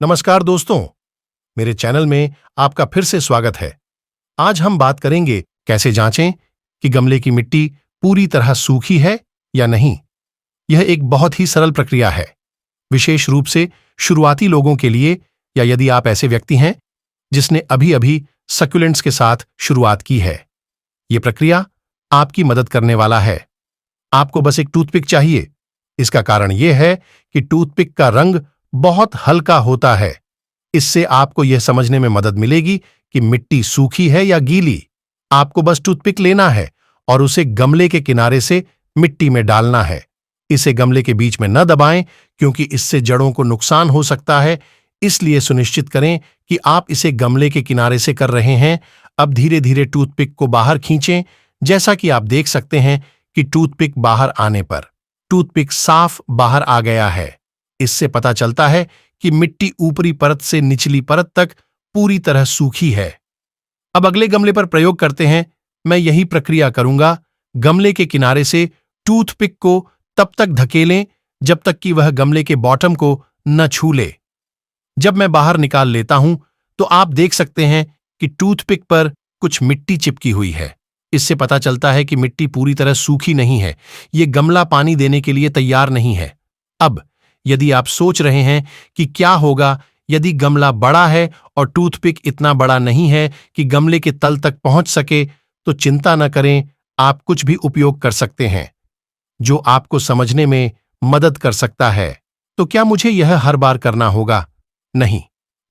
नमस्कार दोस्तों, मेरे चैनल में आपका फिर से स्वागत है। आज हम बात करेंगे कैसे जांचें कि गमले की मिट्टी पूरी तरह सूखी है या नहीं। यह एक बहुत ही सरल प्रक्रिया है, विशेष रूप से शुरुआती लोगों के लिए या यदि आप ऐसे व्यक्ति हैं जिसने अभी-अभी सक्यूलेंट्स के साथ शुरुआत की है। यह प्रक्रिया आपकी मदद करने वाला है। आपको बस एक टूथपिक चाहिए। इसका कारण यह है कि टूथपिक का रंग बहुत हल्का होता है। इससे आपको यह समझने में मदद मिलेगी कि मिट्टी सूखी है या गीली। आपको बस टूथपिक लेना है और उसे गमले के किनारे से मिट्टी में डालना है। इसे गमले के बीच में न दबाएं क्योंकि इससे जड़ों को नुकसान हो सकता है। इसलिए सुनिश्चित करें कि आप इसे गमले के किनारे से कर रहे हैं। अब धीरे धीरे टूथपिक को बाहर खींचें। जैसा कि आप देख सकते हैं कि टूथपिक बाहर आने पर टूथपिक साफ बाहर आ गया है। इससे पता चलता है कि मिट्टी ऊपरी परत से निचली परत तक पूरी तरह सूखी है। अब अगले गमले पर प्रयोग करते हैं। मैं यही प्रक्रिया करूंगा। गमले के किनारे से टूथपिक को तब तक धकेलें जब तक कि वह गमले के बॉटम को न छू ले। जब मैं बाहर निकाल लेता हूं तो आप देख सकते हैं कि टूथपिक पर कुछ मिट्टी चिपकी हुई है। इससे पता चलता है कि मिट्टी पूरी तरह सूखी नहीं है। ये गमला पानी देने के लिए तैयार नहीं है। अब यदि आप सोच रहे हैं कि क्या होगा यदि गमला बड़ा है और टूथपिक इतना बड़ा नहीं है कि गमले के तल तक पहुंच सके, तो चिंता न करें। आप कुछ भी उपयोग कर सकते हैं जो आपको समझने में मदद कर सकता है। तो क्या मुझे यह हर बार करना होगा? नहीं,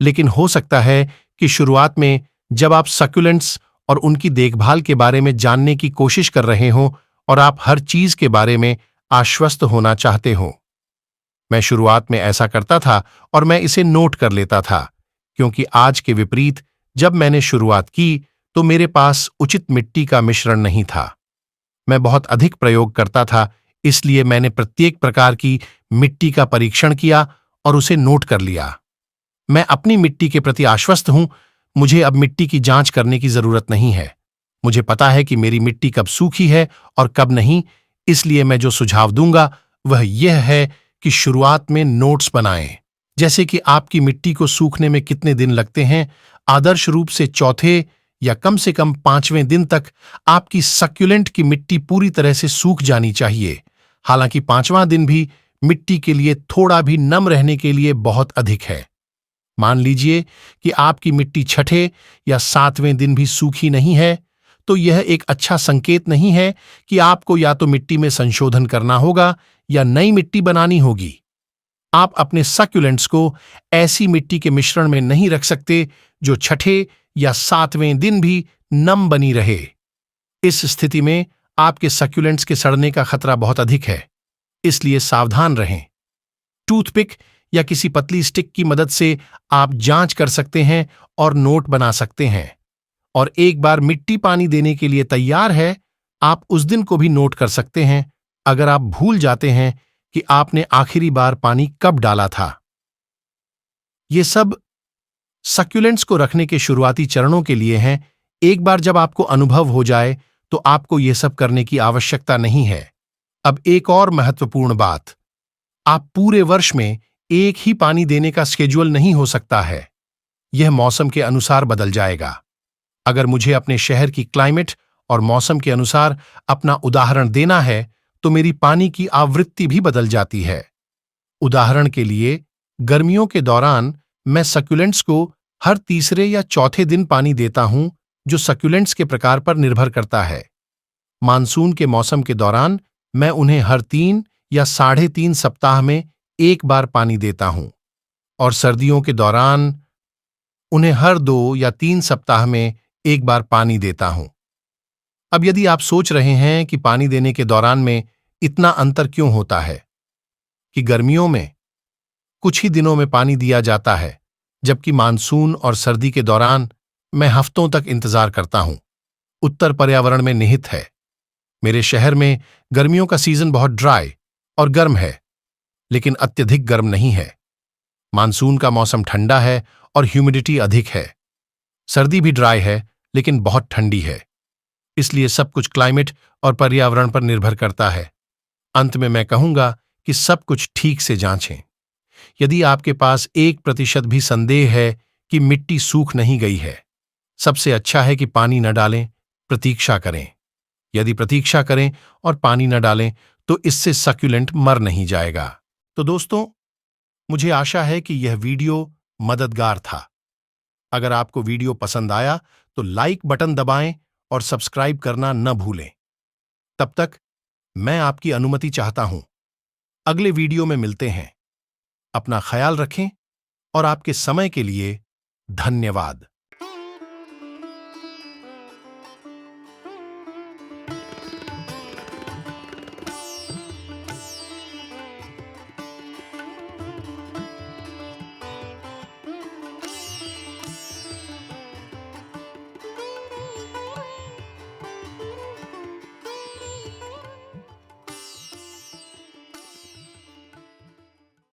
लेकिन हो सकता है कि शुरुआत में जब आप सक्यूलेंट्स और उनकी देखभाल के बारे में जानने की कोशिश कर रहे हों और आप हर चीज के बारे में आश्वस्त होना चाहते हों। मैं शुरुआत में ऐसा करता था और मैं इसे नोट कर लेता था, क्योंकि आज के विपरीत जब मैंने शुरुआत की तो मेरे पास उचित मिट्टी का मिश्रण नहीं था। मैं बहुत अधिक प्रयोग करता था, इसलिए मैंने प्रत्येक प्रकार की मिट्टी का परीक्षण किया और उसे नोट कर लिया। मैं अपनी मिट्टी के प्रति आश्वस्त हूं। मुझे अब मिट्टी की जांच करने की जरूरत नहीं है। मुझे पता है कि मेरी मिट्टी कब सूखी है और कब नहीं। इसलिए मैं जो सुझाव दूंगा वह यह है कि शुरुआत में नोट्स बनाएं, जैसे कि आपकी मिट्टी को सूखने में कितने दिन लगते हैं। आदर्श रूप से चौथे या कम से कम 5वें दिन तक आपकी सक्यूलेंट की मिट्टी पूरी तरह से सूख जानी चाहिए। हालांकि 5वां दिन भी मिट्टी के लिए थोड़ा भी नम रहने के लिए बहुत अधिक है। मान लीजिए कि आपकी मिट्टी 6ठे या 7वें दिन भी सूखी नहीं है, तो यह एक अच्छा संकेत नहीं है कि आपको या तो मिट्टी में संशोधन करना होगा या नई मिट्टी बनानी होगी। आप अपने सक्यूलेंट्स को ऐसी मिट्टी के मिश्रण में नहीं रख सकते जो 6ठे या 7वें दिन भी नम बनी रहे। इस स्थिति में आपके सक्यूलेंट्स के सड़ने का खतरा बहुत अधिक है। इसलिए सावधान रहें। टूथपिक या किसी पतली स्टिक की मदद से आप जांच कर सकते हैं और नोट बना सकते हैं। और एक बार मिट्टी पानी देने के लिए तैयार है, आप उस दिन को भी नोट कर सकते हैं अगर आप भूल जाते हैं कि आपने आखिरी बार पानी कब डाला था। ये सब सक्यूलेंट्स को रखने के शुरुआती चरणों के लिए हैं। एक बार जब आपको अनुभव हो जाए तो आपको ये सब करने की आवश्यकता नहीं है। अब एक और महत्वपूर्ण बात, आप पूरे वर्ष में एक ही पानी देने का शेड्यूल नहीं हो सकता है। यह मौसम के अनुसार बदल जाएगा। अगर मुझे अपने शहर की क्लाइमेट और मौसम के अनुसार अपना उदाहरण देना है तो मेरी पानी की आवृत्ति भी बदल जाती है। उदाहरण के लिए, गर्मियों के दौरान मैं सक्यूलेंट्स को हर तीसरे या चौथे दिन पानी देता हूं, जो सक्यूलेंट्स के प्रकार पर निर्भर करता है। मानसून के मौसम के दौरान मैं उन्हें हर 3 या 3.5 सप्ताह में एक बार पानी देता हूं और सर्दियों के दौरान उन्हें हर 2 या 3 सप्ताह में एक बार पानी देता हूं। अब यदि आप सोच रहे हैं कि पानी देने के दौरान में इतना अंतर क्यों होता है, कि गर्मियों में कुछ ही दिनों में पानी दिया जाता है जबकि मानसून और सर्दी के दौरान मैं हफ्तों तक इंतजार करता हूं। उत्तर पर्यावरण में निहित है। मेरे शहर में गर्मियों का सीजन बहुत ड्राई और गर्म है, लेकिन अत्यधिक गर्म नहीं है। मानसून का मौसम ठंडा है और ह्यूमिडिटी अधिक है। सर्दी भी ड्राई है लेकिन बहुत ठंडी है। इसलिए सब कुछ क्लाइमेट और पर्यावरण पर निर्भर करता है। अंत में मैं कहूंगा कि सब कुछ ठीक से जांचें। यदि आपके पास 1% भी संदेह है कि मिट्टी सूख नहीं गई है, सबसे अच्छा है कि पानी न डालें, प्रतीक्षा करें। यदि प्रतीक्षा करें और पानी न डालें, तो इससे सक्यूलेंट मर नहीं जाएगा। तो दोस्तों, मुझे आशा है कि यह वीडियो मददगार था। अगर आपको वीडियो पसंद आया तो लाइक बटन दबाएं और सब्सक्राइब करना न भूलें। तब तक मैं आपकी अनुमति चाहता हूं। अगले वीडियो में मिलते हैं। अपना ख्याल रखें और आपके समय के लिए धन्यवाद।